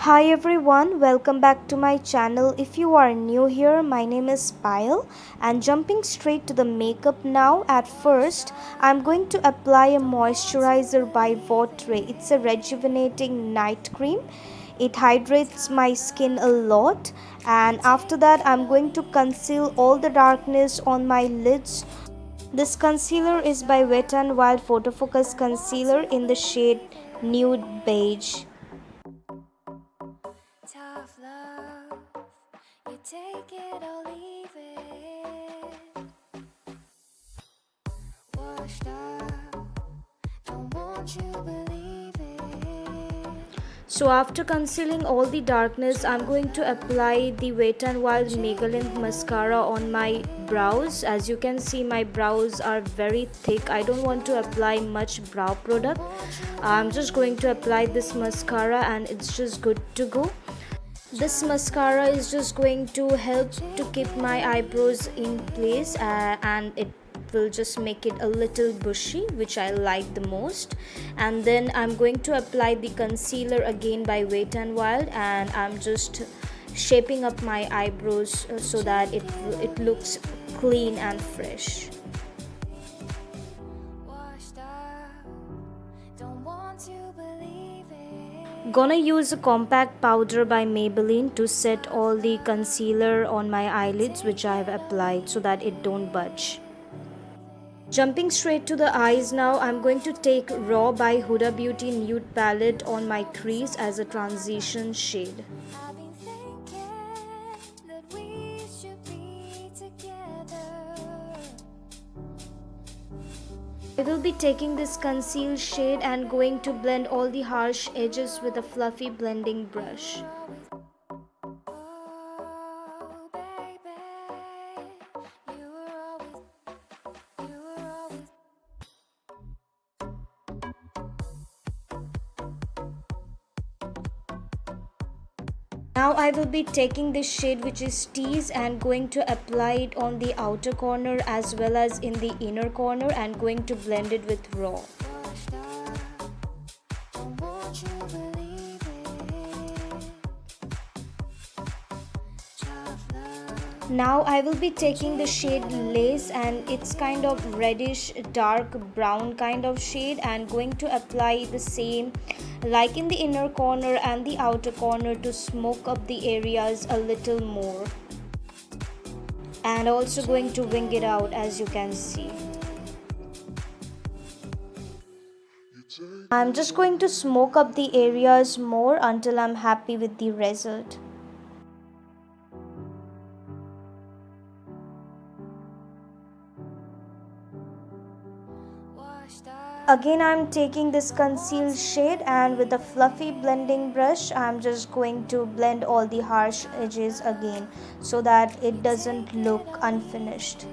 Hi everyone, welcome back to my channel. If you are new here, my name is Payal and jumping straight to the makeup now. At first, I'm going to apply a moisturizer by Votre. It's a rejuvenating night cream. It hydrates my skin a lot, and after that I'm going to conceal all the darkness on my lids. This concealer is by Wet n Wild Photo Focus Concealer in the shade Nude Beige. Tough love, you take it or leave it. Washed up, don't want you believe it. So after concealing all the darkness, I'm going to apply the Wet n Wild Mega Length Mascara on my brows. As you can see, my brows are very thick. I don't want to apply much brow product. I'm just going to apply this mascara and it's just good to go. This mascara is just going to help to keep my eyebrows in place, and it will just make it a little bushy, which I like the most. And then I'm going to apply the concealer again by Wet n Wild, and I'm just shaping up my eyebrows so that it looks clean and fresh. Washed up, don't want to believe it. Gonna use a compact powder by Maybelline to set all the concealer on my eyelids which I have applied so that it don't budge. Jumping straight to the eyes now, I'm going to take Raw by Huda Beauty Nude Palette on my crease as a transition shade. I've been thinking that we should be together. I will be taking this concealed shade and going to blend all the harsh edges with a fluffy blending brush. Oh, baby, you were always. Now I will be taking this shade which is Tease and going to apply it on the outer corner as well as in the inner corner and going to blend it with Raw. Washed up, don't want you believe it. Tough love. Now I will be taking the shade Lace and it's kind of reddish dark brown kind of shade and going to apply the same like in the inner corner and the outer corner to smoke up the areas a little more. And also going to wing it out as you can see. I'm just going to smoke up the areas more until I'm happy with the result. Washed up. Again, I'm taking this concealed shade and with a fluffy blending brush, I'm just going to blend all the harsh edges again so that it doesn't look unfinished.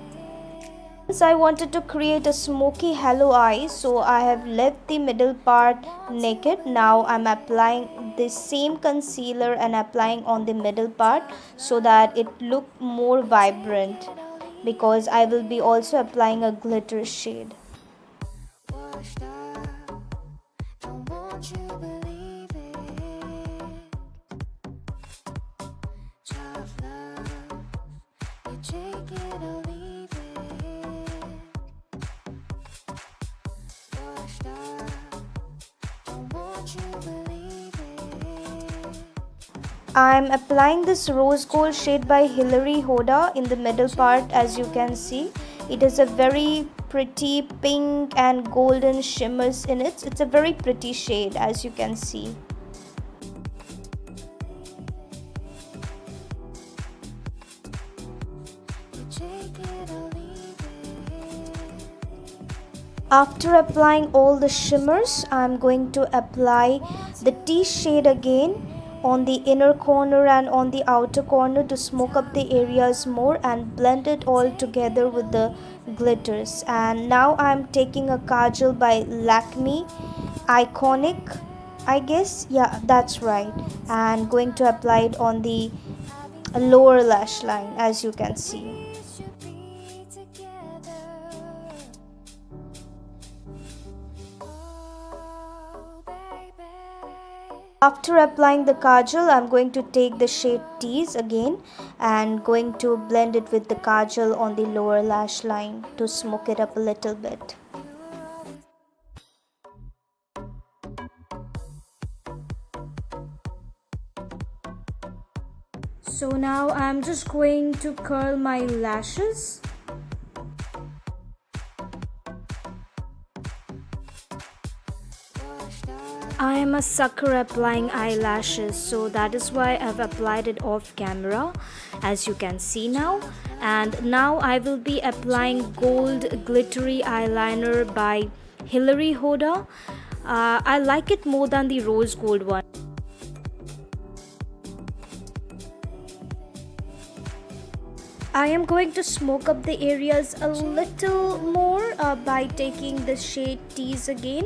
Since I wanted to create a smoky halo eye, so I have left the middle part naked. Now I'm applying the same concealer and applying on the middle part so that it look more vibrant because I will be also applying a glitter shade. Washed up, don't want you believe it. Tough love, you take it or leave it. Washed up, don't want you believe it. I'm applying this rose gold shade by Hilary Hoda in the middle part. As you can see, it is a very pretty pink and golden shimmers in it. It's a very pretty shade as you can see. You take it or leave it. After applying all the shimmers, I'm going to apply the tea shade again on the inner corner and on the outer corner to smoke up the areas more and blend it all together with the glitters. And now I'm taking a kajal by Lakme Iconic, I guess, yeah, that's right, and going to apply it on the lower lash line as you can see. We should be together. Oh, baby. After applying the kajal, I'm going to take the shade Tease again and going to blend it with the kajal on the lower lash line to smoke it up a little bit. So now I'm just going to curl my lashes. I am a sucker applying eyelashes, so that is why I've applied it off camera, as you can see now. And now I will be applying gold glittery eyeliner by Hilary Hoda. I like it more than the rose gold one. I am going to smoke up the areas a little more by taking the shade Tease again,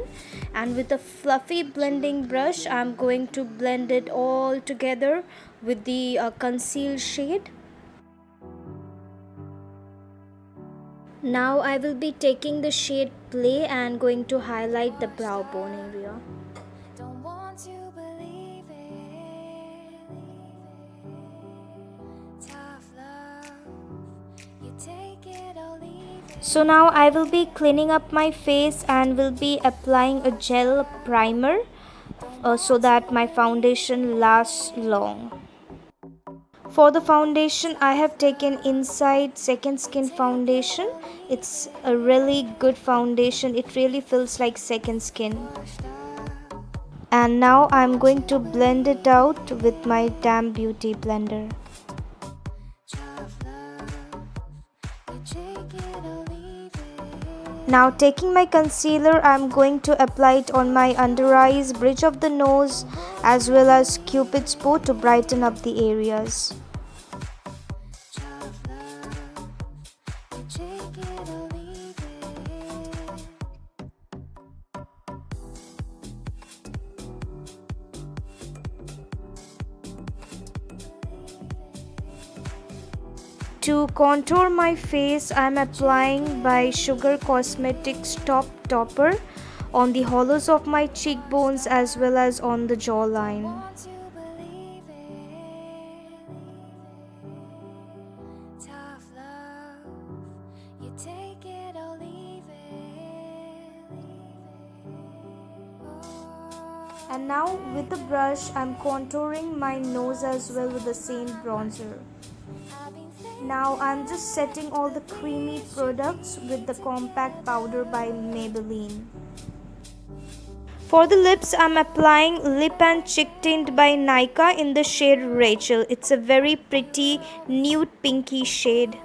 and with a fluffy blending brush I'm going to blend it all together with the conceal shade. Now I will be taking the shade Play and going to highlight the brow bone area. Don't want to believe it. Tough love, you take it or leave it. So now I will be cleaning up my face and will be applying a gel primer so that my foundation lasts long. For the foundation, I have taken Inside Second Skin foundation. It's a really good foundation. It really feels like second skin. And now I'm going to blend it out with my Damn Beauty blender. Now taking my concealer, I'm going to apply it on my under eyes, bridge of the nose, as well as Cupid's bow to brighten up the areas. To contour my face, I am applying by Sugar Cosmetics Top Topper on the hollows of my cheekbones as well as on the jawline. Want to believe it. Tough love, you take it or leave it. Oh. And now with the brush, I am contouring my nose as well with the same bronzer. Now I'm just setting all the creamy products with the compact powder by Maybelline. For the lips, I'm applying Lip and Cheek Tint by Nykaa in the shade Rachel. It's a very pretty nude pinky shade.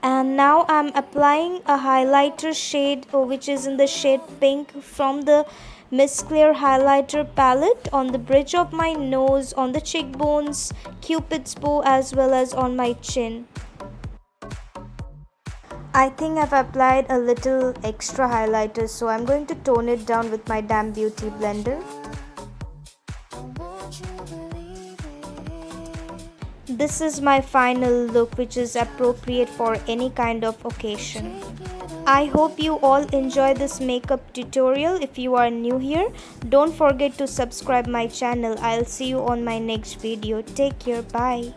And now I'm applying a highlighter shade which is in the shade Pink from the Miss Clear highlighter palette on the bridge of my nose, on the cheekbones, Cupid's bow as well as on my chin. I think I've applied a little extra highlighter, so I'm going to tone it down with my Damn Beauty blender. This is my final look, which is appropriate for any kind of occasion. I hope you all enjoy this makeup tutorial. If you are new here, don't forget to subscribe my channel. I'll see you on my next video. Take care. Bye.